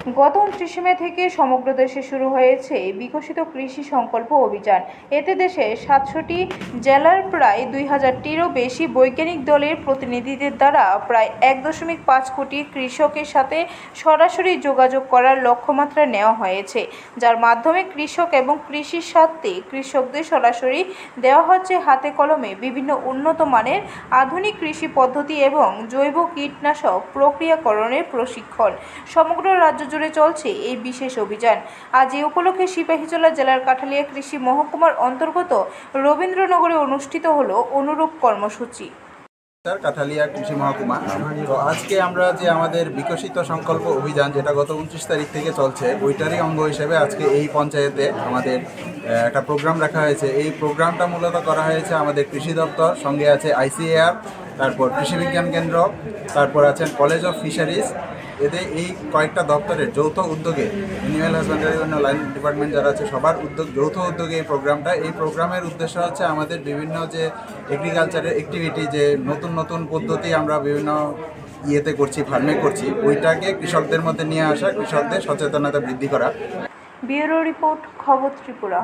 গত 29 মে থেকে সমগ্র দেশে শুরু হয়েছে বিকশিত কৃষি সংকল্প অভিযান। এতে দেশের 700টি জেলার প্রায় 2000টিরও বেশি বৈজ্ঞানিক দলের প্রতিনিধিদের দ্বারা প্রায় 1.5 কোটি কৃষকের সাথে সরাসরি যোগাযোগ করার লক্ষ্যমাত্রা নেওয়া হয়েছে, যার মাধ্যমে কৃষক এবং কৃষির স্বার্থে কৃষকদের সরাসরি দেওয়া হচ্ছে হাতে কলমে বিভিন্ন উন্নত মানের আধুনিক কৃষি পদ্ধতি এবং জৈব কীটনাশক প্রক্রিয়াকরণের প্রশিক্ষণ। সমগ্র রাজ্য জুড়ে চলছে এই বিশেষ অভিযান। আজ এই উপলক্ষে সিপাহীজলা জেলার কাঠালিয়া কৃষি মহকুমার অন্তর্গত রবীন্দ্রনগরে অনুষ্ঠিত হলো অনুরূপ কর্মসূচি। কাঠালিয়া কৃষি মহকুমা। তো আজকে আমরা যে আমাদের বিকশিত সংকল্প অভিযান, যেটা গত 29 তারিখ থেকে চলছে, ওইটারই অঙ্গ হিসেবে আজকে এই পঞ্চায়েতে আমাদের একটা প্রোগ্রাম রাখা হয়েছে। এই প্রোগ্রামটা মূলত করা হয়েছে আমাদের কৃষি দপ্তর, সঙ্গে আছে ICAR, তারপর কৃষি বিজ্ঞান কেন্দ্র, তারপর আছেন কলেজ অফ ফিশারিজ। এদের এই কয়েকটা দপ্তরের যৌথ উদ্যোগে, অ্যানিম্যাল হাজবেন্ডারি অন্য লাইন ডিপার্টমেন্ট যারা আছে সবার যৌথ উদ্যোগে এই প্রোগ্রামের উদ্দেশ্য হচ্ছে আমাদের বিভিন্ন যে এগ্রিকালচারের অ্যাক্টিভিটি, যে নতুন নতুন পদ্ধতি আমরা বিভিন্ন ইয়েতে করছি, ফার্মে করছি, ওইটাকে কৃষকদের মধ্যে নিয়ে আসা, কৃষকদের সচেতনতা বৃদ্ধি করা। ব্যুরো রিপোর্ট, খবর ত্রিপুরা।